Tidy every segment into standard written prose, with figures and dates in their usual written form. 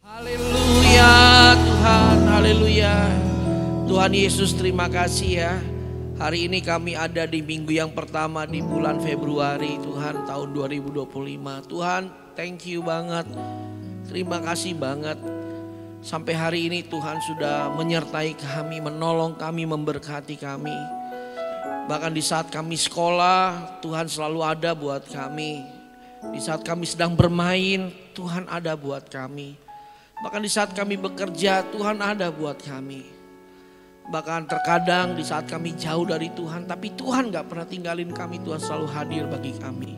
Haleluya Tuhan, haleluya. Tuhan Yesus terima kasih ya. Hari ini kami ada di minggu yang pertama di bulan Februari Tuhan tahun 2025. Tuhan thank you banget, terima kasih banget. Sampai hari ini Tuhan sudah menyertai kami, menolong kami, memberkati kami. Bahkan di saat kami sekolah Tuhan selalu ada buat kami. Di saat kami sedang bermain Tuhan ada buat kami. Bahkan di saat kami bekerja Tuhan ada buat kami. Bahkan terkadang di saat kami jauh dari Tuhan, tapi Tuhan gak pernah tinggalin kami. Tuhan selalu hadir bagi kami.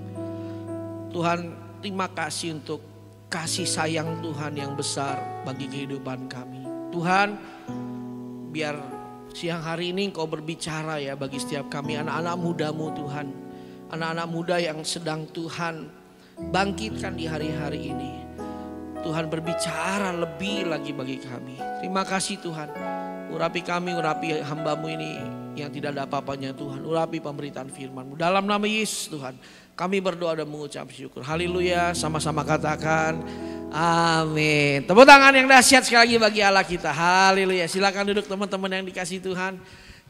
Tuhan terima kasih untuk kasih sayang Tuhan yang besar bagi kehidupan kami. Tuhan biar siang hari ini Engkau berbicara ya bagi setiap kami anak-anak mudamu Tuhan. Anak-anak muda yang sedang Tuhan bangkitkan di hari-hari ini. Tuhan berbicara lebih lagi bagi kami. Terima kasih Tuhan. Urapi kami, urapi hamba-Mu ini yang tidak ada apa-apanya Tuhan. Urapi pemberitaan firman-Mu. Dalam nama Yesus Tuhan. Kami berdoa dan mengucap syukur. Haleluya. Sama-sama katakan amin. Tepuk tangan yang dahsyat sekali lagi bagi Allah kita. Haleluya. Silakan duduk teman-teman yang dikasihi Tuhan.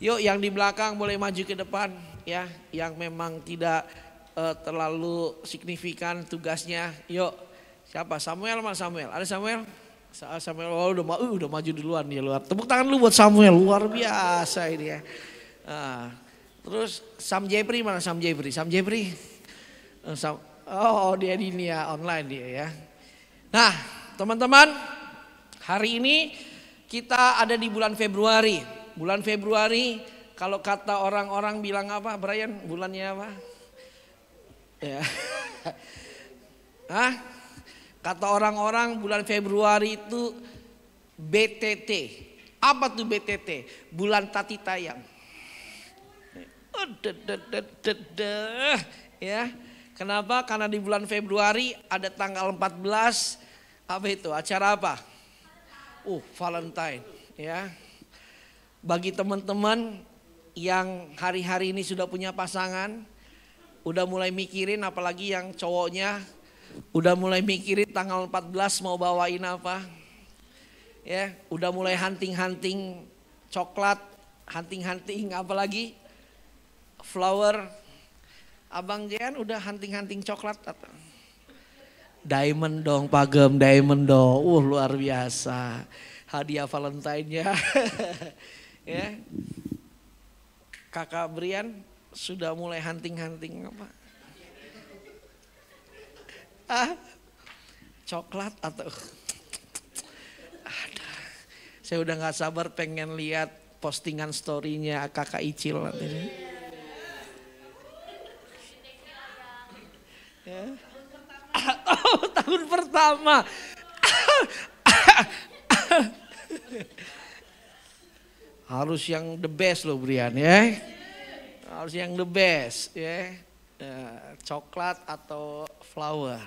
Yuk yang di belakang boleh maju ke depan. Ya, yang memang tidak terlalu signifikan tugasnya. Yuk. Siapa? Samuel mana Samuel? Ada Samuel? Samuel udah maju duluan dia luar. Tepuk tangan lu buat Samuel, luar biasa ini ya. Terus Sam Jeffrey mana Sam Jeffrey? Sam Jeffrey? Dia di ini ya online dia ya. Nah teman-teman hari ini kita ada di bulan Februari. Bulan Februari kalau kata orang-orang bilang apa Brian? Bulannya apa? Ya. Kata orang-orang bulan Februari itu BTT. Apa tuh BTT? Bulan tati tayang. Ya. Kenapa? Karena di bulan Februari ada tanggal 14. Apa itu? Acara apa? Valentine. Ya. Bagi teman-teman yang hari-hari ini sudah punya pasangan, udah mulai mikirin apalagi yang cowoknya udah mulai mikirin tanggal 14 mau bawain apa. Ya, udah mulai hunting-hunting coklat, hunting-hunting apalagi flower. Abang Jean udah hunting-hunting coklat atau diamond dong, pagem diamond dong. Luar biasa. Hadiah Valentine-nya. Ya. Kakak Brian sudah mulai hunting-hunting apa? Coklat atau saya udah gak sabar pengen lihat postingan story-nya kakak Icil nanti. Ya. Tahun pertama. Harus yang the best loh Brian ya. Harus yang the best ya. Coklat atau flower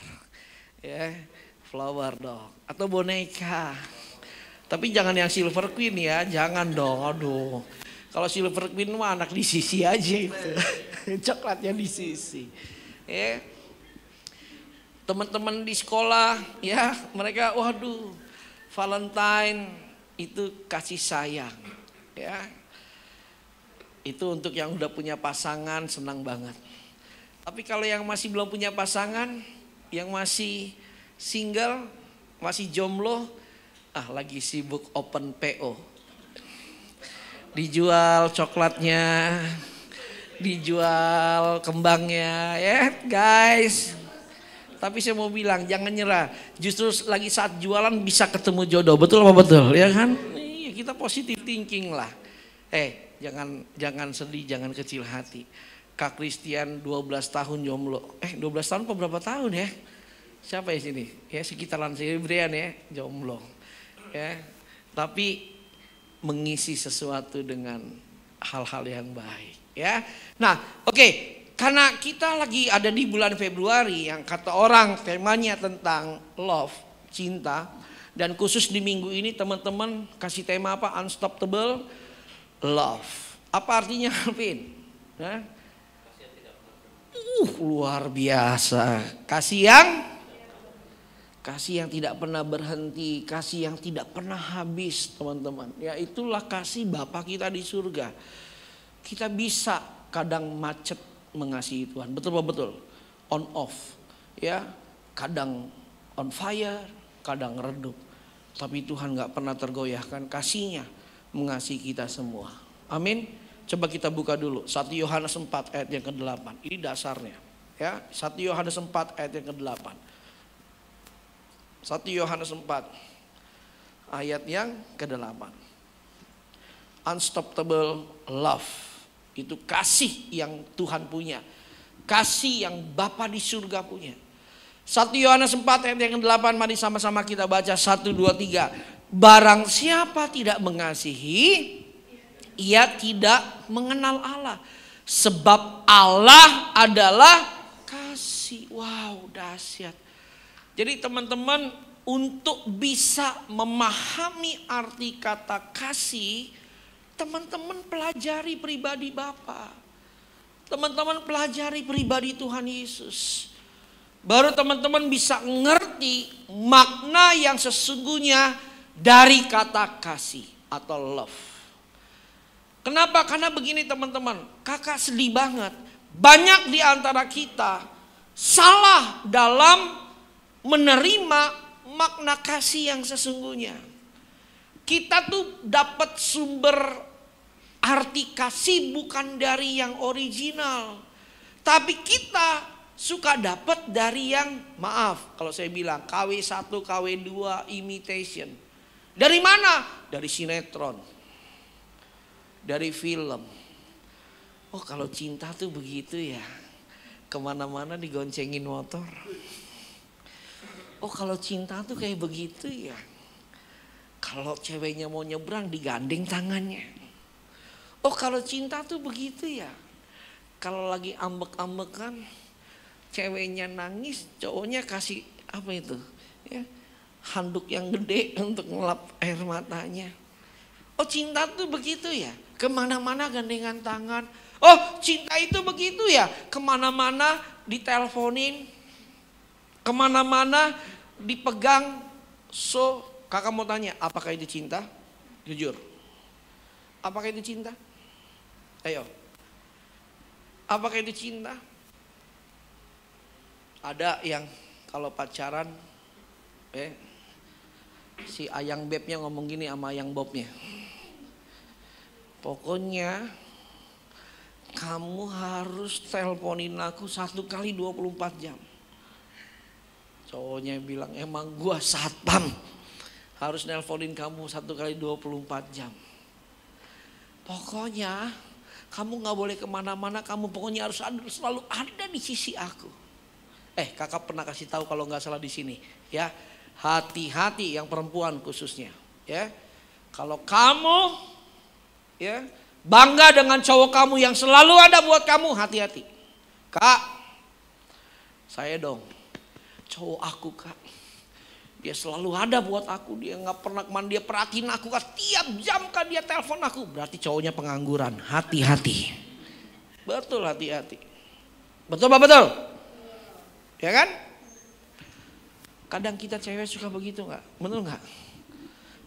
ya, flower dong atau boneka, tapi jangan yang silver queen ya, jangan dong. Aduh, kalau silver queen mah anak di sisi aja itu. Coklatnya di sisi ya. Teman-teman di sekolah ya, mereka waduh Valentine itu kasih sayang ya, itu untuk yang udah punya pasangan senang banget. Tapi kalau yang masih belum punya pasangan, yang masih single, masih jomblo, lagi sibuk open PO. Dijual coklatnya, dijual kembangnya ya guys. Tapi saya mau bilang jangan nyerah. Justru lagi saat jualan bisa ketemu jodoh. Betul apa betul? Ya kan? Iya, kita positive thinking lah. Jangan sedih, jangan kecil hati. Kak Christian 12 tahun jomblo. 12 tahun apa berapa tahun ya? Siapa ya sini? Ya sekitaran saya Brian ya, jomblo. Ya. Tapi mengisi sesuatu dengan hal-hal yang baik ya. Nah, oke. Karena kita lagi ada di bulan Februari yang kata orang temanya tentang love, cinta, dan khusus di minggu ini teman-teman kasih tema apa? Unstoppable love. Apa artinya, Alvin? Luar biasa. Kasih yang Kasih yang tidak pernah berhenti, kasih yang tidak pernah habis, teman-teman. Ya, itulah kasih Bapa kita di surga. Kita bisa kadang macet mengasihi Tuhan, betul-betul on off, ya, kadang on fire, kadang redup. Tapi Tuhan gak pernah tergoyahkan kasih-Nya mengasihi kita semua. Amin. Coba kita buka dulu 1 Yohanes 4 ayat yang ke-8. Ini dasarnya, ya. 1 Yohanes 4 ayat yang ke-8. 1 Yohanes 4 ayat yang ke-8. Unstoppable love. Itu kasih yang Tuhan punya. Kasih yang Bapa di surga punya. 1 Yohanes 4 ayat yang ke-8. Mari sama-sama kita baca 1, 2, 3. Barang siapa tidak mengasihi, ia tidak mengenal Allah. Sebab Allah adalah kasih. Wow, dahsyat. Jadi teman-teman, untuk bisa memahami arti kata kasih, teman-teman pelajari pribadi Bapa. Teman-teman pelajari pribadi Tuhan Yesus. Baru teman-teman bisa ngerti makna yang sesungguhnya dari kata kasih atau love. Kenapa? Karena begini teman-teman, kakak sedih banget. Banyak di antara kita salah dalam menerima makna kasih yang sesungguhnya. Kita tuh dapat sumber arti kasih bukan dari yang original, tapi kita suka dapat dari yang, maaf kalau saya bilang, KW1, KW2 imitation. Dari mana? Dari sinetron, dari film. Oh, kalau cinta tuh begitu ya, kemana-mana digoncengin motor. Oh, kalau cinta tuh kayak begitu ya, kalau ceweknya mau nyebrang digandeng tangannya. Oh, kalau cinta tuh begitu ya, kalau lagi ambek-ambekan ceweknya nangis, cowoknya kasih apa itu ya, handuk yang gede untuk ngelap air matanya. Oh, cinta tuh begitu ya, kemana-mana gandengan tangan. Oh, cinta itu begitu ya, kemana-mana diteleponin, kemana-mana dipegang. So, kakak mau tanya, apakah itu cinta? Jujur, apakah itu cinta? Ayo, apakah itu cinta? Ada yang kalau pacaran, si ayang bebnya ngomong gini sama ayang bobnya, pokoknya kamu harus teleponin aku 1 kali 24 jam. Cowoknya bilang, emang gua satpam harus nelponin kamu 1 kali 24 jam. Pokoknya kamu gak boleh kemana-mana, kamu pokoknya harus selalu ada di sisi aku. Kakak pernah kasih tahu kalau nggak salah di sini, ya, hati-hati yang perempuan khususnya, ya. Kalau kamu, ya, bangga dengan cowok kamu yang selalu ada buat kamu, hati-hati. Kak, saya dong, cowok aku kak, dia selalu ada buat aku, dia nggak pernah kemana, dia perhatiin aku kak, tiap jam kak dia telepon aku, berarti cowoknya pengangguran. Hati-hati, betul, hati-hati, betul pak, betul. Ya kan? Kadang kita cewek suka begitu nggak? Betul nggak?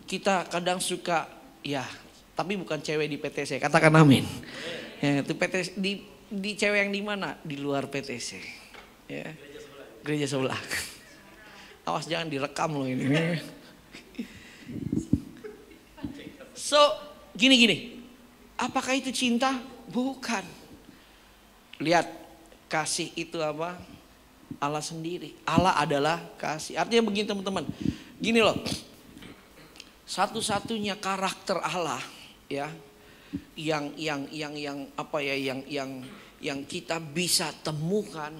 Kita kadang suka, ya, tapi bukan cewek di PTC. Katakan amin. Ya, itu PTC di cewek yang di mana? Di luar PTC. Ya. Gereja sebelah. Awas jangan direkam loh ini. So, gini. Apakah itu cinta? Bukan. Lihat, kasih itu apa? Allah sendiri. Allah adalah kasih. Artinya begini teman-teman. Gini loh. Satu-satunya karakter Allah, ya, yang apa ya, yang kita bisa temukan,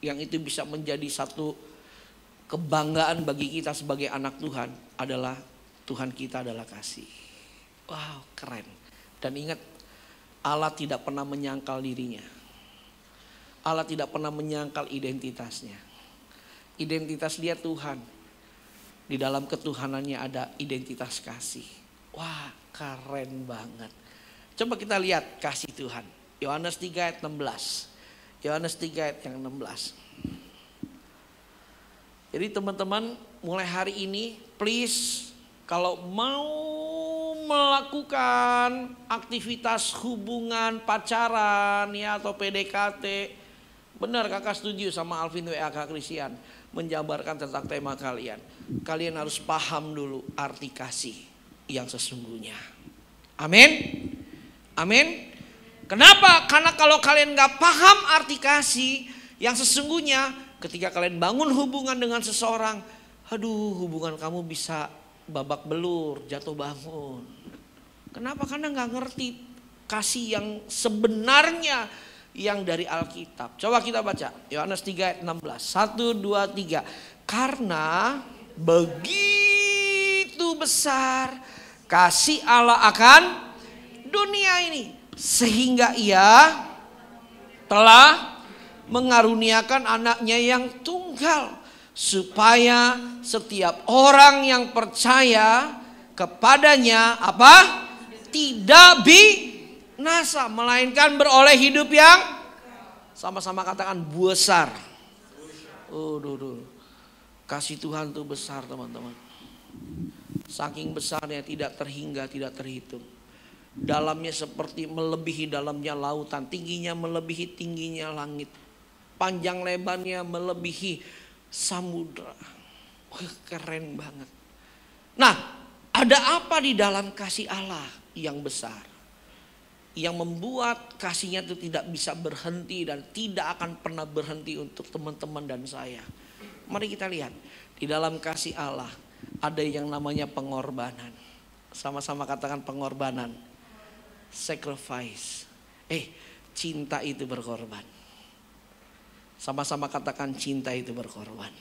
yang itu bisa menjadi satu kebanggaan bagi kita sebagai anak Tuhan, adalah Tuhan kita adalah kasih. Wow, keren. Dan ingat, Allah tidak pernah menyangkal dirinya. Allah tidak pernah menyangkal identitasnya. Identitas dia Tuhan. Di dalam ketuhanannya ada identitas kasih. Wah, keren banget. Coba kita lihat kasih Tuhan. Yohanes 3 ayat 16. Yohanes 3 ayat yang 16. Jadi teman-teman, mulai hari ini please kalau mau melakukan aktivitas hubungan pacaran ya atau PDKT, benar kakak setuju sama Alvin WA Kak Christian menjabarkan tentang tema kalian. Kalian harus paham dulu arti kasih yang sesungguhnya. Amin. Amin. Kenapa? Karena kalau kalian gak paham arti kasih yang sesungguhnya, ketika kalian bangun hubungan dengan seseorang, aduh hubungan kamu bisa babak belur, jatuh bangun. Kenapa? Karena gak ngerti kasih yang sebenarnya yang dari Alkitab. Coba kita baca Yohanes 3 ayat 16. 1, 2, 3. Karena begitu besar kasih Allah akan dunia ini, sehingga ia telah mengaruniakan anaknya yang tunggal, supaya setiap orang yang percaya kepadanya apa? Tidak binasa, melainkan beroleh hidup yang sama-sama katakan besar. Kasih Tuhan itu besar teman-teman. Saking besarnya tidak terhingga, tidak terhitung. Dalamnya seperti melebihi dalamnya lautan, tingginya melebihi tingginya langit, panjang lebarnya melebihi samudra. Keren banget. Nah, ada apa di dalam kasih Allah yang besar, yang membuat kasihnya itu tidak bisa berhenti dan tidak akan pernah berhenti untuk teman-teman dan saya? Mari kita lihat di dalam kasih Allah ada yang namanya pengorbanan. Sama-sama katakan pengorbanan. Sacrifice. Cinta itu berkorban. Sama-sama katakan cinta itu berkorban.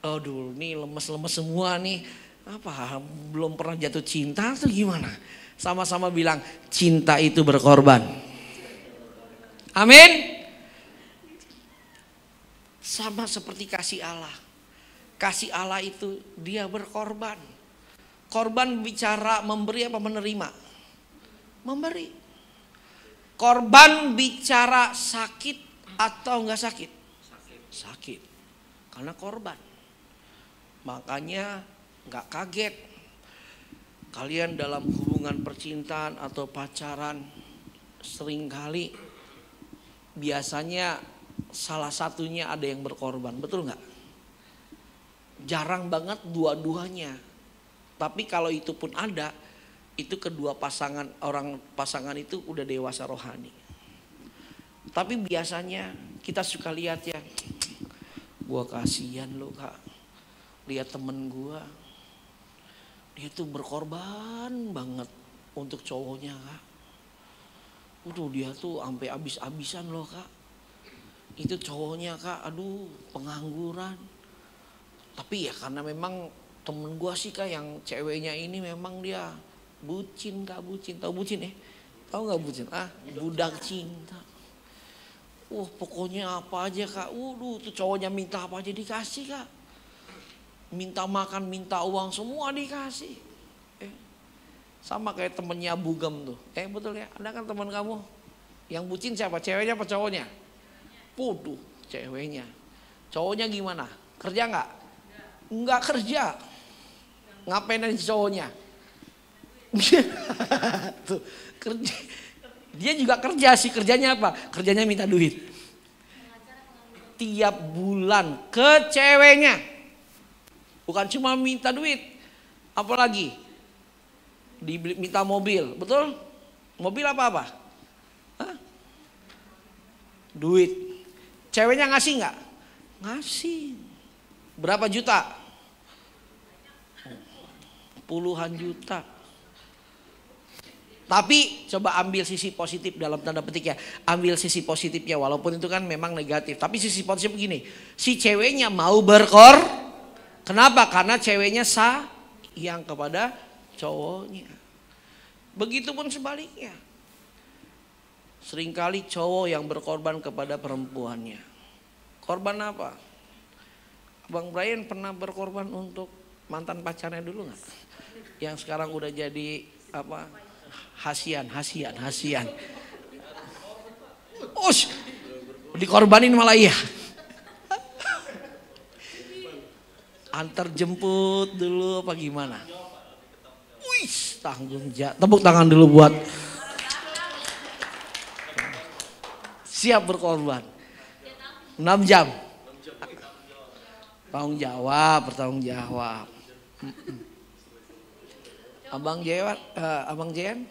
Aduh, nih lemes-lemes semua nih. Apa? Belum pernah jatuh cinta atau gimana? Sama-sama bilang cinta itu berkorban. Amin. Sama seperti kasih Allah. Kasih Allah itu dia berkorban. Korban bicara memberi apa menerima? Memberi. Korban bicara sakit atau enggak sakit? Sakit. Karena korban. Makanya enggak kaget kalian dalam hubungan percintaan atau pacaran seringkali biasanya salah satunya ada yang berkorban, betul enggak? Jarang banget dua-duanya. Tapi kalau itu pun ada, itu kedua pasangan itu udah dewasa rohani. Tapi biasanya kita suka lihat ya, gua kasihan lo kak, lihat temen gua, dia tuh berkorban banget untuk cowoknya kak. Udah dia tuh sampai abis-abisan loh kak. Itu cowoknya kak, aduh pengangguran. Tapi ya karena memang temen gua sih kak yang ceweknya ini memang dia bucin kak, bucin. Tahu bucin ya? Tahu nggak bucin? Budak cinta. Pokoknya apa aja kak. Tuh cowoknya minta apa aja dikasih kak. Minta makan, minta uang semua dikasih. Sama kayak temennya Bugem tuh. Betul ya? Ada kan teman kamu yang bucin siapa? Ceweknya apa cowoknya? Waduh, ceweknya. Cowoknya gimana? Kerja nggak? Nggak kerja. Ngapain aja cowoknya? Tuh, kerja. Dia juga kerja sih, kerjanya apa? Kerjanya minta duit. Tiap bulan ke ceweknya. Bukan cuma minta duit, apalagi minta mobil, betul? Mobil apa-apa? Duit. Ceweknya ngasih nggak? Ngasih. Berapa juta? Puluhan juta. Tapi coba ambil sisi positif dalam tanda petik ya. Ambil sisi positifnya walaupun itu kan memang negatif. Tapi sisi positif begini. Si ceweknya mau Kenapa? Karena ceweknya sayang kepada cowoknya. Begitupun sebaliknya. Seringkali cowok yang berkorban kepada perempuannya. Korban apa? Bang Brian pernah berkorban untuk mantan pacarnya dulu nggak? Yang sekarang udah jadi apa? Hasian. Dikorbanin malah iya. Antar jemput dulu apa gimana? Wih, tanggung jawab. Tepuk tangan dulu buat siap berkorban. 6 jam. Tanggung jawab, bertanggung jawab. Abang Jen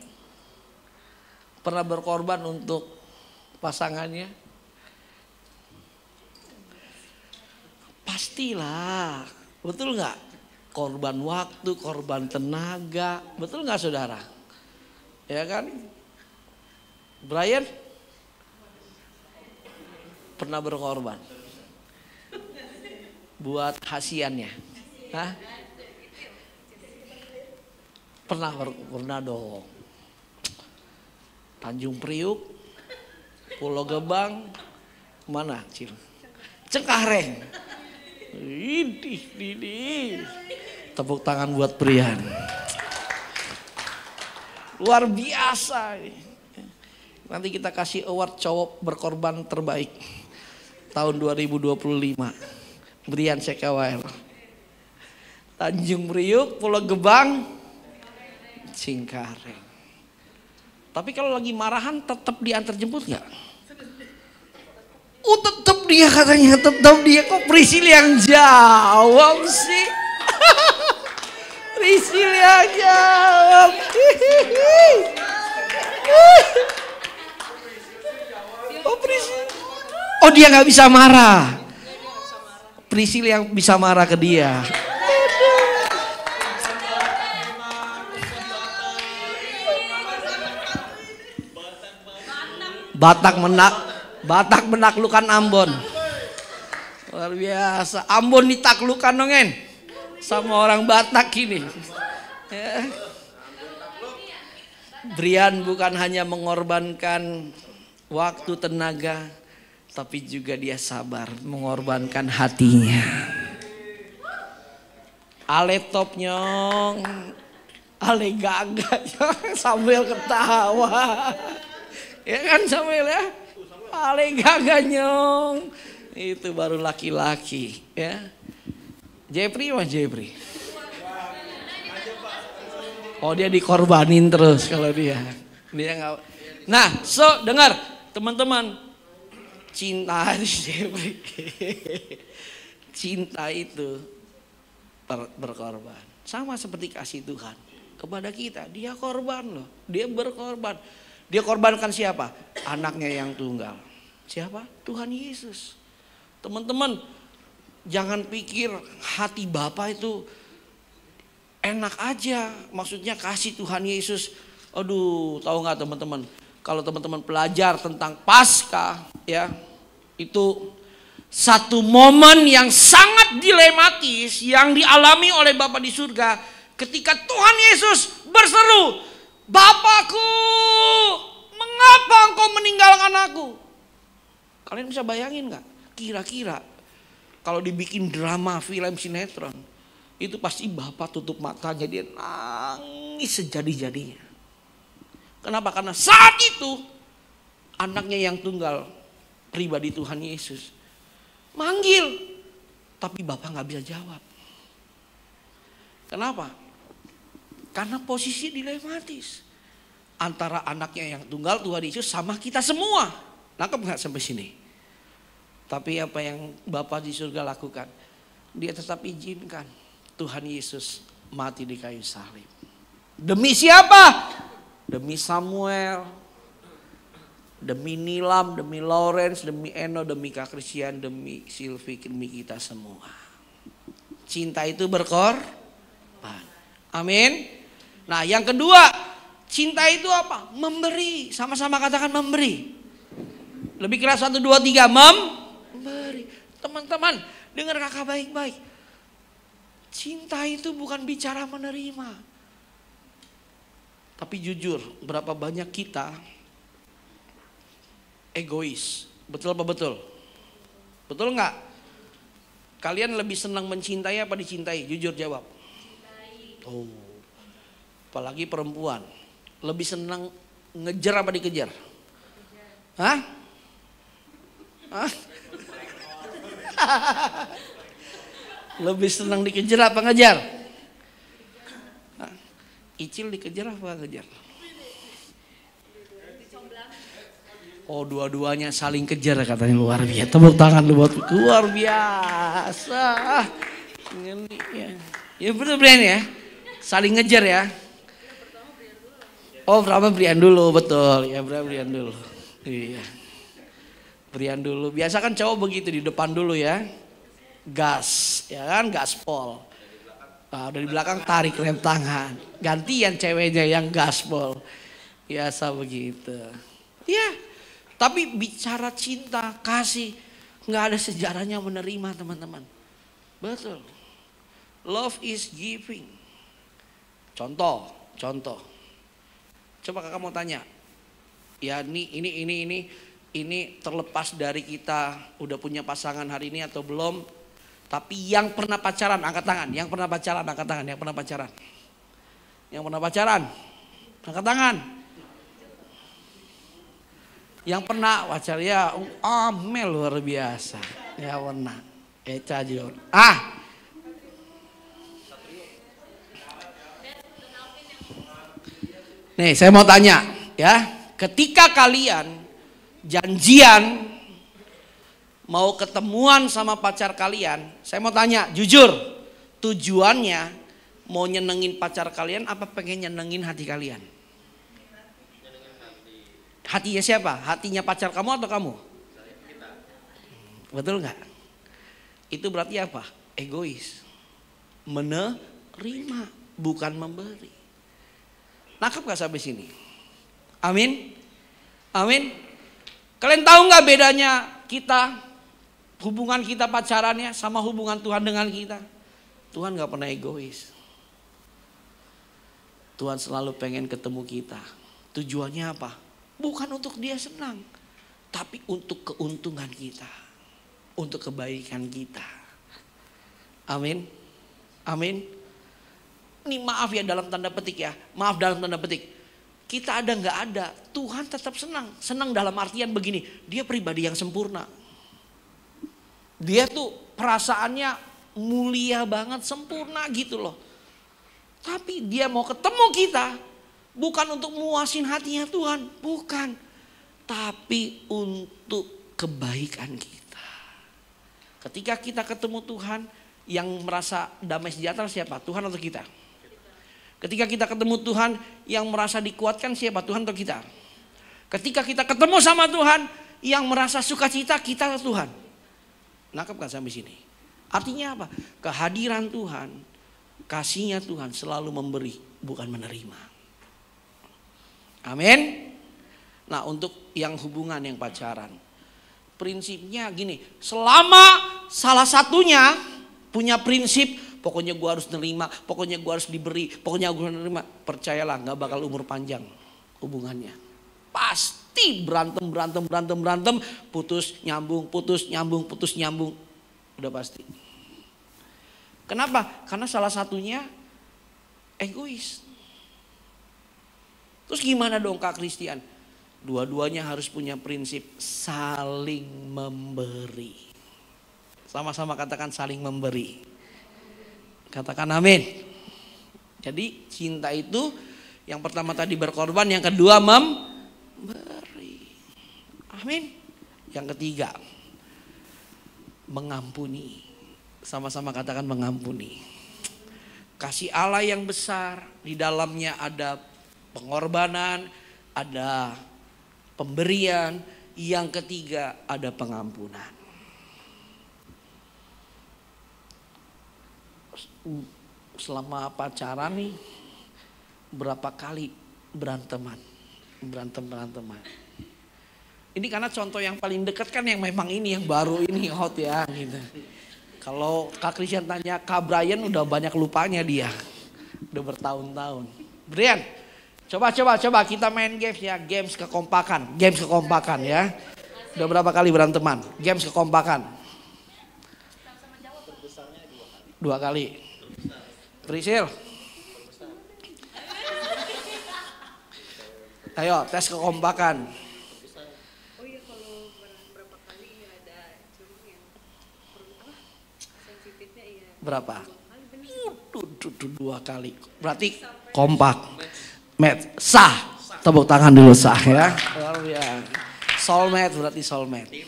pernah berkorban untuk pasangannya? Pastilah, betul nggak? Korban waktu, korban tenaga, betul nggak saudara? Ya kan? Brian pernah berkorban buat hasiannya? Hah? Pernah dong. Tanjung Priuk, Pulau Gebang, mana Cil? Cengkareng. Ini. Tepuk tangan buat Brian. Luar biasa. Nanti kita kasih award cowok berkorban terbaik tahun 2025. Brian Sekawal. Tanjung Priuk, Pulau Gebang, Cengkareng. Tapi kalau lagi marahan tetap diantar jemput nggak? Tetap dia katanya, tetap dia. Kok Priscil yang jawab sih? Priscil yang jawab. Oh Priscil. Oh dia nggak bisa marah. Priscil yang bisa marah ke dia. Batak menaklukkan Ambon. Luar biasa. Ambon ditaklukkan dongeng sama orang Batak ini. Ya. Brian bukan hanya mengorbankan waktu tenaga, tapi juga dia sabar mengorbankan hatinya. Ale top nyong, ale gaga sambil ketawa. Ya kan Samuel ya? Paling gagah nyong. Itu baru laki-laki ya. Jepri mah Jepri. Oh dia dikorbanin terus kalau dia nggak. Nah dengar teman-teman. Cinta Jepri. Cinta itu berkorban. Sama seperti kasih Tuhan kepada kita. Dia korban loh. Dia berkorban. Dia korbankan siapa? Anaknya yang tunggal. Siapa? Tuhan Yesus. Teman-teman, jangan pikir hati Bapa itu enak aja. Maksudnya kasih Tuhan Yesus. Aduh, tahu nggak teman-teman? Kalau teman-teman pelajar tentang Paskah, ya, itu satu momen yang sangat dilematis yang dialami oleh Bapa di surga ketika Tuhan Yesus berseru, Bapakku, mengapa engkau meninggalkan aku? Kalian bisa bayangin gak? Kira-kira kalau dibikin drama film sinetron, itu pasti Bapak tutup matanya, dia nangis sejadi-jadinya. Kenapa? Karena saat itu anaknya yang tunggal, pribadi Tuhan Yesus, manggil, tapi Bapak gak bisa jawab. Kenapa? Karena posisi dilematis antara anaknya yang tunggal Tuhan Yesus sama kita semua. Nangkep nggak sampai sini? Tapi apa yang Bapa di surga lakukan? Dia tetap izinkan Tuhan Yesus mati di kayu salib. Demi siapa? Demi Samuel, demi Nilam, demi Lawrence, demi Eno, demi Kak Christian, demi Silvi, demi kita semua. Cinta itu berkorban. Amin. Nah yang kedua, cinta itu apa? Memberi. Sama-sama katakan memberi. Lebih keras 1, 2, 3. Memberi. Teman-teman dengar kakak baik-baik. Cinta itu bukan bicara menerima. Tapi jujur, berapa banyak kita egois. Betul apa betul? Betul nggak? Kalian lebih senang mencintai apa dicintai? Jujur jawab. Oh, apalagi perempuan lebih senang ngejar apa dikejar? Hah? Hah? Lebih senang dikejar apa ngejar? Icil dikejar apa ngejar? Oh, dua-duanya saling kejar katanya, luar biasa. Tepuk tangan lu buat luar biasa. Ini ya. Ya betul Brian ya. Saling ngejar ya. Oh, pertama Brian dulu, betul. Ya, Brian dulu. Iya. Brian dulu. Biasa kan cowok begitu, di depan dulu ya. Gas, ya kan, gaspol. Nah, udah di belakang tarik rem tangan. Gantian ceweknya yang gaspol. Biasa begitu. Ya. Tapi bicara cinta, kasih, nggak ada sejarahnya menerima teman-teman. Betul. Love is giving. Contoh. Coba kakak mau tanya. Ya ini terlepas dari kita udah punya pasangan hari ini atau belum. Tapi yang pernah pacaran angkat tangan. Yang pernah pacaran angkat tangan. Yang pernah pacaran. Yang pernah pacaran angkat tangan. Yang pernah pacar ya, Amel luar biasa. Ya pernah. Eca Jor. Nih saya mau tanya ya. Ketika kalian janjian mau ketemuan sama pacar kalian. Saya mau tanya jujur. Tujuannya mau nyenengin pacar kalian apa pengen nyenengin hati kalian? Hatinya siapa? Hatinya pacar kamu atau kamu? Betul nggak? Itu berarti apa? Egois. Menerima, bukan memberi. Nangkep nggak sampai sini? Amin. Amin. Kalian tahu nggak bedanya kita, hubungan kita pacarannya sama hubungan Tuhan dengan kita? Tuhan nggak pernah egois. Tuhan selalu pengen ketemu kita. Tujuannya apa? Bukan untuk dia senang, tapi untuk keuntungan kita, untuk kebaikan kita. Amin. Amin. Ini maaf ya dalam tanda petik ya, maaf dalam tanda petik. Kita ada nggak ada, Tuhan tetap senang. Senang dalam artian begini, dia pribadi yang sempurna. Dia tuh perasaannya mulia banget, sempurna gitu loh. Tapi dia mau ketemu kita. Bukan untuk muasin hatinya Tuhan, bukan. Tapi untuk kebaikan kita. Ketika kita ketemu Tuhan, yang merasa damai sejahtera siapa? Tuhan atau kita? Ketika kita ketemu Tuhan, yang merasa dikuatkan siapa? Tuhan atau kita? Ketika kita ketemu sama Tuhan, yang merasa sukacita kita atau Tuhan? Nangkep kan sampai sini? Artinya apa? Kehadiran Tuhan, kasihnya Tuhan selalu memberi, bukan menerima. Amin. Nah untuk yang hubungan yang pacaran, prinsipnya gini, selama salah satunya punya prinsip, pokoknya gue harus nerima, pokoknya gue harus diberi, pokoknya gue harus nerima, percayalah gak bakal umur panjang hubungannya. Pasti berantem, putus nyambung, udah pasti. Kenapa? Karena salah satunya egois. Terus gimana dong Kak Christian? Dua-duanya harus punya prinsip saling memberi. Sama-sama katakan saling memberi. Katakan amin. Jadi cinta itu yang pertama tadi berkorban, yang kedua memberi. Amin. Yang ketiga mengampuni. Sama-sama katakan mengampuni. Kasih Allah yang besar, di dalamnya ada pengorbanan, ada pemberian. Yang ketiga ada pengampunan. Selama pacaran nih berapa kali beranteman. Ini karena contoh yang paling dekat kan yang memang ini yang baru ini hot ya gitu. Kalau Kak Christian tanya Kak Brian udah banyak lupanya dia. Udah bertahun-tahun. Brian, coba kita main games ya, games kekompakan ya. Udah berapa kali beranteman? Games kekompakan. 2 kali. Prisil. Ayo tes kekompakan. Oh iya, kalau berapa kali ada cuma yang sensitifnya iya. Berapa? 2 kali. Berarti kompak. Sah. Tepuk tangan dulu sah ya. Luar biasa. Soulmate berarti soulmate.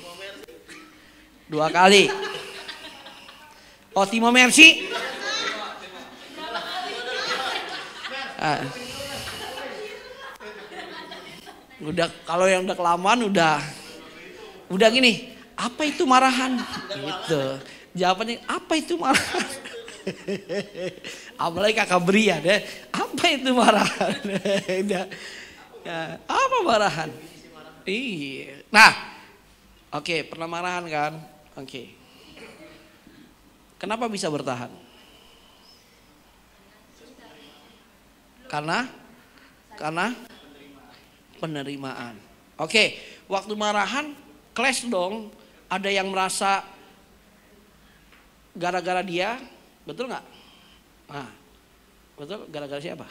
2 kali. Oh, Timo Mercy. Udah, kalau yang udah kelamaan udah gini, apa itu marahan? Gitu. Jawabannya apa itu marahan? Apalagi kakak Brian ya, apa itu marahan? Ya, apa marahan? Iya. Nah, oke, pernah marahan kan? Oke. Kenapa bisa bertahan? Karena penerimaan. Oke, waktu marahan clash dong. Ada yang merasa gara-gara dia, betul nggak? Nah, betul gara-gara siapa?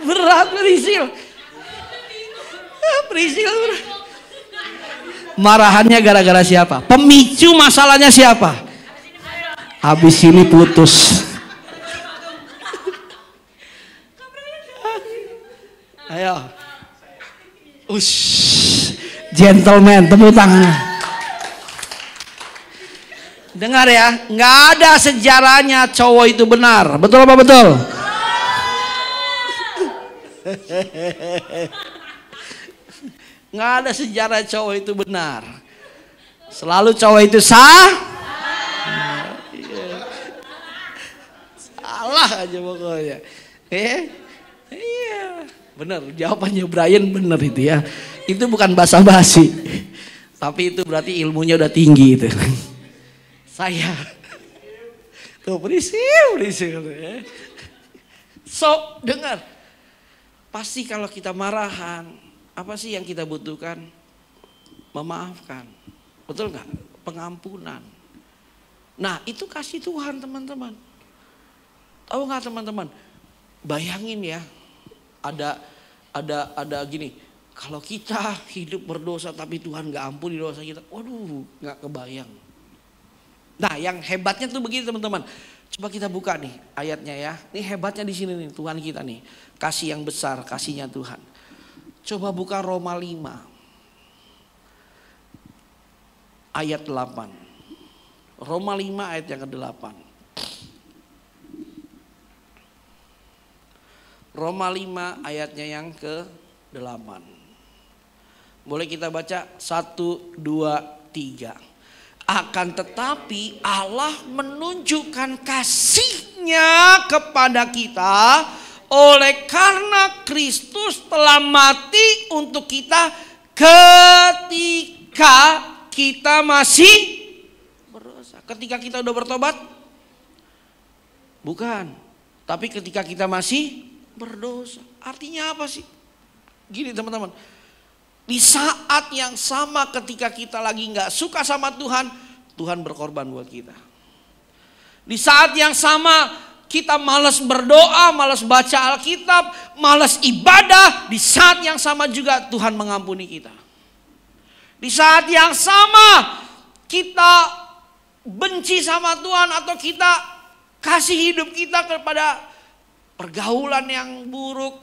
Berat Prisil. Marahannya gara-gara siapa? Pemicu masalahnya siapa? Habis ini putus. Ayo. Gentleman, tepuk tangan. Dengar ya, nggak ada sejarahnya cowok itu benar. Betul apa betul? Nggak ada sejarah cowok itu benar. Selalu cowok itu salah aja pokoknya. Iya, benar. Jawabannya Brian benar itu ya. Itu bukan basa-basi. Tapi itu berarti ilmunya udah tinggi itu. Saya tuh berisil. So, dengar. Pasti kalau kita marahan, apa sih yang kita butuhkan? Memaafkan. Betul nggak? Pengampunan. Nah, itu kasih Tuhan, teman-teman. Tahu nggak teman-teman? Bayangin ya, ada gini. Kalau kita hidup berdosa tapi Tuhan nggak ampuni dosa kita, waduh, nggak kebayang. Nah, yang hebatnya tuh begini teman-teman. Coba kita buka nih ayatnya ya. Ini hebatnya di sini nih Tuhan kita nih. Kasih yang besar, kasihnya Tuhan. Coba buka Roma 5 ayat 8. Roma 5 ayat yang ke-8. Roma 5 ayatnya yang ke-8. Boleh kita baca 1, 2, 3. Akan tetapi Allah menunjukkan kasih-Nya kepada kita oleh karena Kristus telah mati untuk kita ketika kita masih berdosa. Ketika kita udah bertobat? Bukan. Tapi ketika kita masih berdosa. Artinya apa sih? Gini teman-teman. Di saat yang sama ketika kita lagi gak suka sama Tuhan, Tuhan berkorban buat kita. Di saat yang sama kita malas berdoa, malas baca Alkitab, malas ibadah. Di saat yang sama juga Tuhan mengampuni kita. Di saat yang sama kita benci sama Tuhan atau kita kasih hidup kita kepada pergaulan yang buruk,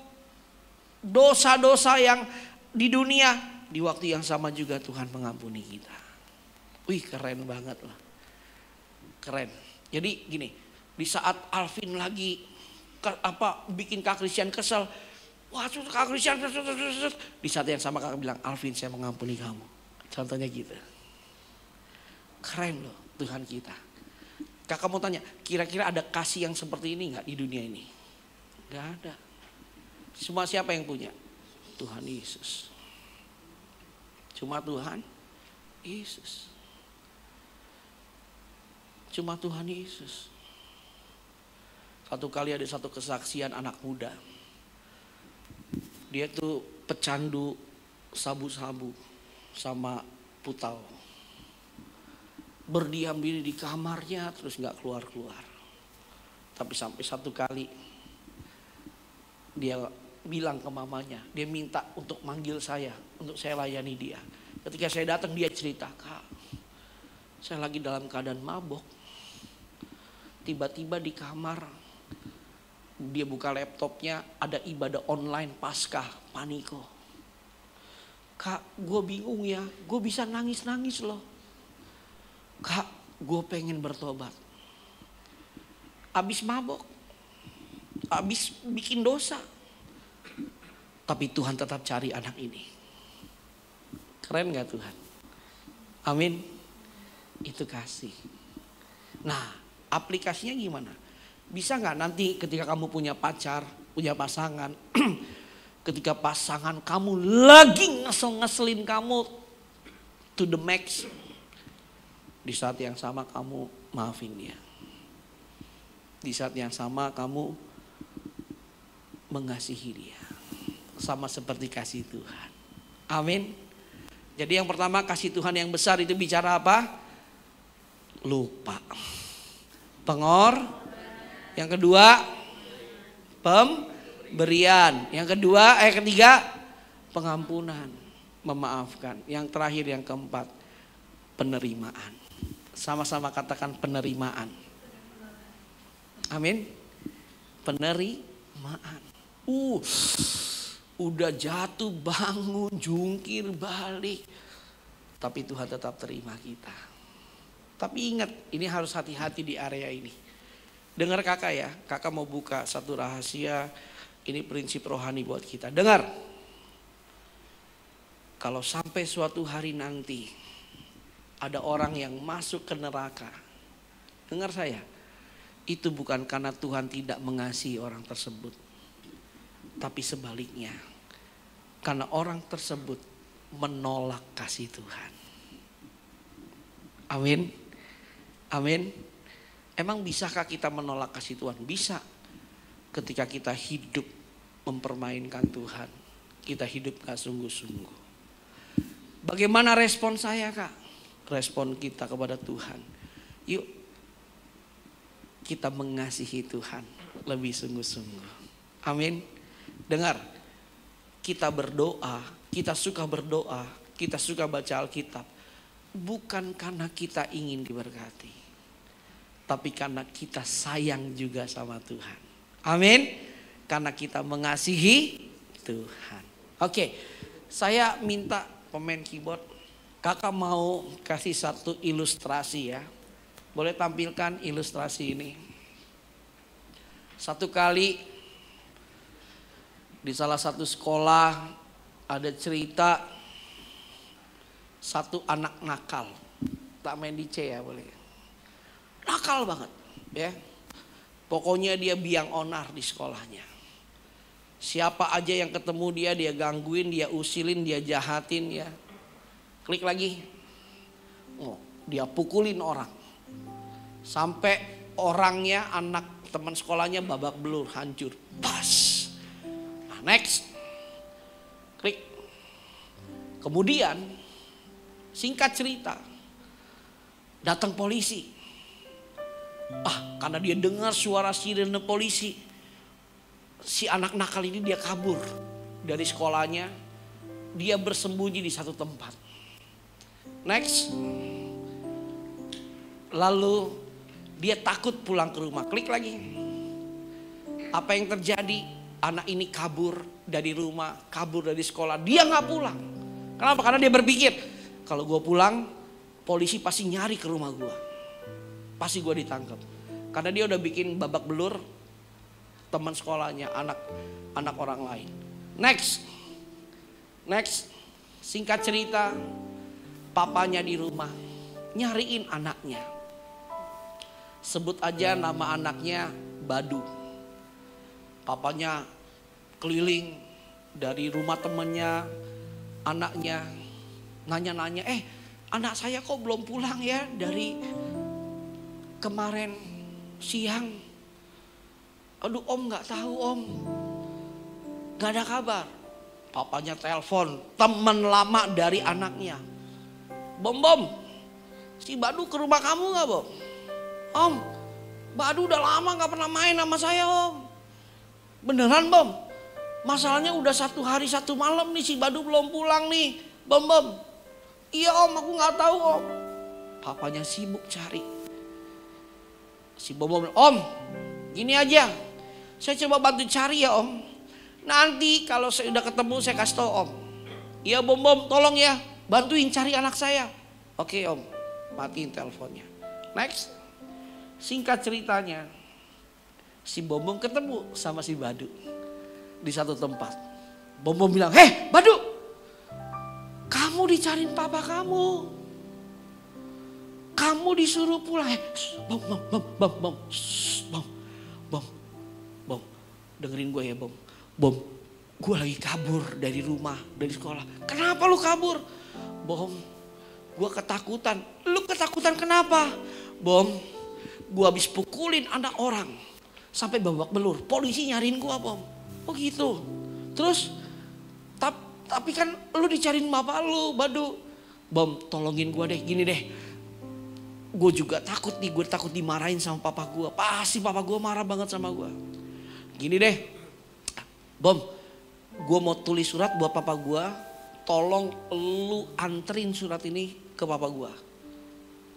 dosa-dosa yang di dunia, di waktu yang sama juga Tuhan mengampuni kita. Wih, keren banget lah. Keren. Jadi gini, di saat Alvin lagi bikin Kak Christian kesel, wah Kak Christian, di saat yang sama Kak bilang, Alvin saya mengampuni kamu. Contohnya gitu. Keren loh Tuhan kita. Kakak mau tanya, kira-kira ada kasih yang seperti ini gak di dunia ini? Gak ada. Semua siapa yang punya? Tuhan Yesus. Cuma Tuhan Yesus. Cuma Tuhan Yesus. Satu kali ada satu kesaksian anak muda. Dia tuh pecandu sabu-sabu sama putau. Berdiam diri di kamarnya terus gak keluar-keluar. Tapi sampai satu kali dia bilang ke mamanya, dia minta untuk manggil saya, untuk saya layani dia. Ketika saya datang dia cerita, Kak, saya lagi dalam keadaan mabok. Tiba-tiba di kamar dia buka laptopnya, ada ibadah online Paskah, Paniko. Kak, gue bingung ya, gue bisa nangis-nangis loh. Kak, gue pengen bertobat. Abis mabok, abis bikin dosa. Tapi Tuhan tetap cari anak ini. Keren gak Tuhan? Amin. Itu kasih. Nah, aplikasinya gimana? Bisa gak nanti ketika kamu punya pacar, punya pasangan, ketika pasangan kamu lagi ngeselin kamu to the max, di saat yang sama kamu maafin dia. Di saat yang sama kamu mengasihi dia. Sama seperti kasih Tuhan. Amin. Jadi yang pertama, kasih Tuhan yang besar itu bicara apa? Lupa. Pengor. Yang kedua, pemberian. Yang ketiga, pengampunan, memaafkan. Yang terakhir, yang keempat, penerimaan. Sama-sama katakan penerimaan. Amin. Penerimaan. Udah jatuh, bangun, jungkir balik, tapi Tuhan tetap terima kita. Tapi ingat, ini harus hati-hati di area ini. Dengar kakak ya, kakak mau buka satu rahasia. Ini prinsip rohani buat kita. Dengar, kalau sampai suatu hari nanti ada orang yang masuk ke neraka, dengar saya, itu bukan karena Tuhan tidak mengasihi orang tersebut, tapi sebaliknya, karena orang tersebut menolak kasih Tuhan. Amin. Amin. Emang bisakah kita menolak kasih Tuhan? Bisa. Ketika kita hidup mempermainkan Tuhan, kita hidup gak sungguh-sungguh. Bagaimana respon saya, Kak? Respon kita kepada Tuhan. Yuk, kita mengasihi Tuhan lebih sungguh-sungguh. Amin. Dengar, kita berdoa, kita suka berdoa, kita suka baca Alkitab, bukan karena kita ingin diberkati, tapi karena kita sayang juga sama Tuhan. Amin. Karena kita mengasihi Tuhan. Oke, saya minta pemain keyboard, kakak mau kasih satu ilustrasi ya. Boleh tampilkan ilustrasi ini. Satu kali di salah satu sekolah ada cerita satu anak nakal. Tak main di C ya boleh. Nakal banget ya. Pokoknya dia biang onar di sekolahnya. Siapa aja yang ketemu dia gangguin, dia usilin, dia jahatin ya. Klik lagi. Dia pukulin orang. Sampai orangnya, anak teman sekolahnya babak belur, hancur. Pas. Nah, next. Klik. Kemudian singkat cerita, datang polisi. Karena dia dengar suara sirene polisi, si anak nakal ini dia kabur dari sekolahnya. Dia bersembunyi di satu tempat. Next. Lalu dia takut pulang ke rumah. Klik lagi. Apa yang terjadi? Anak ini kabur dari rumah, kabur dari sekolah. Dia gak pulang. Kenapa? Karena dia berpikir, kalau gue pulang, polisi pasti nyari ke rumah gue. Pasti gue ditangkap. Karena dia udah bikin babak belur teman sekolahnya, anak orang lain. Next. Singkat cerita, papanya di rumah nyariin anaknya. Sebut aja nama anaknya Badu. Papanya keliling dari rumah temennya, anaknya nanya-nanya, anak saya kok belum pulang ya dari kemarin siang. Aduh om, gak tahu om, gak ada kabar. Papanya telepon teman lama dari anaknya. Bom, si Badu ke rumah kamu gak Bom? Om, Badu udah lama gak pernah main sama saya om. Beneran Bom? Masalahnya udah 1 hari 1 malam nih si Badu belum pulang nih. Bom. Iya om, aku nggak tahu om. Papanya sibuk cari. Si Bom bilang, om gini aja, saya coba bantu cari ya om. Nanti kalau saya udah ketemu saya kasih tau om. Iya Bom, tolong ya, bantuin cari anak saya. Oke om, matiin teleponnya. Next, singkat ceritanya, si Bom ketemu sama si Badu di satu tempat. Bom bilang, heh Badu, kamu dicariin papa kamu. Kamu disuruh pulang. Bom, dengerin gue ya Bom. Bom, gue lagi kabur dari rumah, dari sekolah. Kenapa lu kabur? Bom, gue ketakutan. Lu ketakutan kenapa? Bom, gue habis pukulin anak orang sampai babak belur. Polisi nyariin gue Bom. Oh gitu. Terus, tapi kan lu dicariin bapak lu, Badu. Bom, tolongin gue deh, gini deh. Gue juga takut nih, gue takut dimarahin sama papa gue. Pasti papa gue marah banget sama gue. Gini deh, Bom, gue mau tulis surat buat papa gue. Tolong lu anterin surat ini ke papa gue.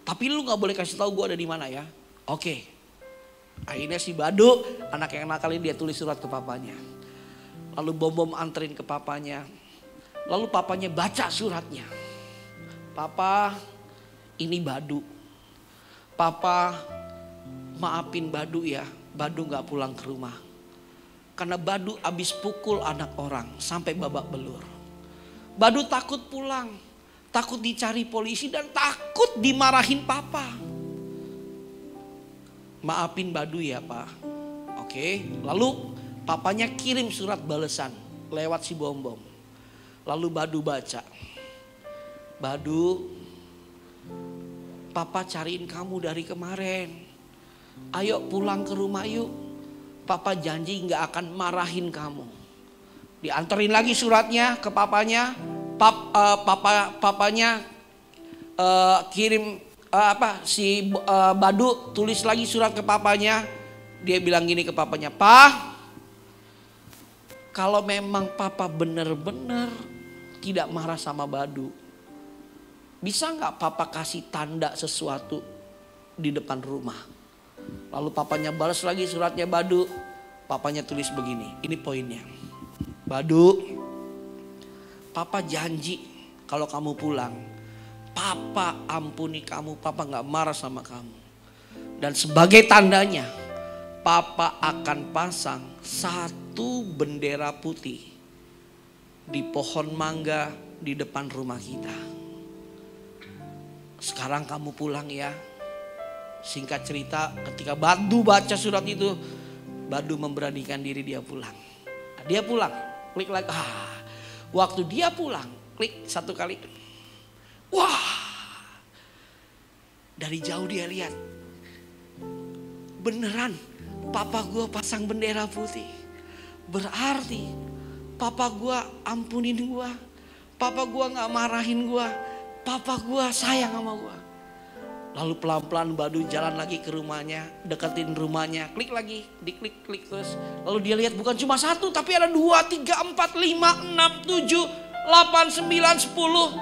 Tapi lu gak boleh kasih tahu gue ada di mana ya. Oke. Akhirnya si Badu, anak yang nakal ini, dia tulis surat ke papanya. Lalu Bom anterin ke papanya. Lalu papanya baca suratnya. Papa, ini Badu. Papa, maafin Badu ya. Badu gak pulang ke rumah. Karena Badu abis pukul anak orang sampai babak belur. Badu takut pulang. Takut dicari polisi dan takut dimarahin papa. Maafin Badu ya pak. Oke. Lalu papanya kirim surat balesan lewat si Bom. Lalu Badu baca. Badu, papa cariin kamu dari kemarin. Ayo pulang ke rumah yuk. Papa janji gak akan marahin kamu. Dianterin lagi suratnya ke papanya. Papanya kirim Badu tulis lagi surat ke papanya. Dia bilang gini ke papanya, "Pa, kalau memang papa bener-bener tidak marah sama Badu, bisa gak papa kasih tanda sesuatu di depan rumah?" Lalu papanya balas lagi suratnya Badu. Papanya tulis begini, ini poinnya. Badu, papa janji kalau kamu pulang, papa ampuni kamu, papa gak marah sama kamu. Dan sebagai tandanya, papa akan pasang satu bendera putih di pohon mangga di depan rumah kita. Sekarang kamu pulang ya. Singkat cerita, ketika Badu baca surat itu, Badu memberanikan diri dia pulang. Dia pulang, klik lagi. Waktu dia pulang, klik satu kali. Wah, dari jauh dia lihat. Beneran, papa gue pasang bendera putih. Berarti papa gue ampunin gue. Papa gue gak marahin gue. Papa gue sayang sama gue. Lalu pelan-pelan Badu jalan lagi ke rumahnya, deketin rumahnya, klik lagi, diklik terus. Lalu dia lihat bukan cuma satu, tapi ada 2, 3, 4, 5, 6, 7, 8, 9, 10,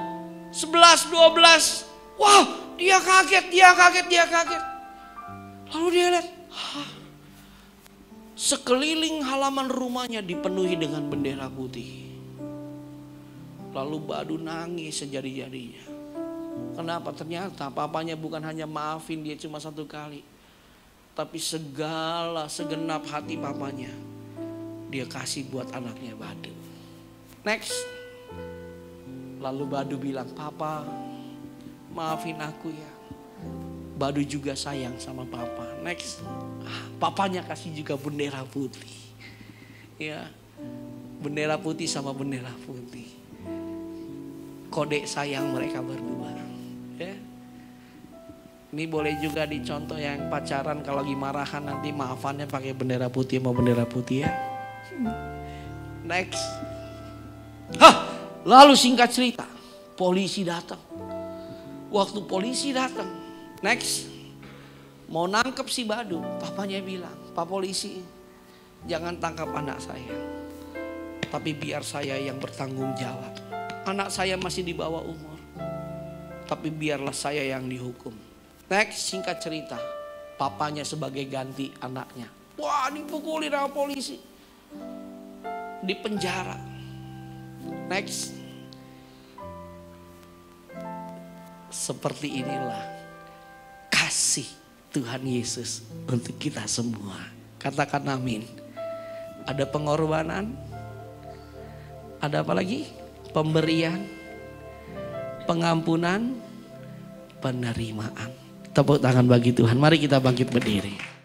11, 12. Wow, dia kaget. Lalu dia lihat, sekeliling halaman rumahnya dipenuhi dengan bendera putih. Lalu Badu nangis sejadi-jadinya. Kenapa? Ternyata papanya bukan hanya maafin dia cuma satu kali, tapi segenap hati papanya dia kasih buat anaknya Badu. Next. Lalu Badu bilang, "Papa, maafin aku ya." Badu juga sayang sama papa. Next. Papanya kasih juga bendera putih. Ya. Bendera putih sama bendera putih. Kode sayang mereka berdua. Ya. Ini boleh juga dicontoh yang pacaran kalau lagi marahan nanti maafannya pakai bendera putih sama bendera putih ya. Next. Lalu singkat cerita, polisi datang. Waktu polisi datang, next, mau nangkep si Badu, papanya bilang, "Pak polisi, jangan tangkap anak saya, tapi biar saya yang bertanggung jawab. Anak saya masih di bawah umur. tapi biarlah saya yang dihukum. Next, singkat cerita, papanya sebagai ganti anaknya. Wah, dipukulin sama polisi, di penjara. Next, seperti inilah kasih Tuhan Yesus untuk kita semua. Katakan amin. Ada pengorbanan, ada apa lagi? Pemberian, pengampunan, penerimaan. Tepuk tangan bagi Tuhan. Mari kita bangkit berdiri.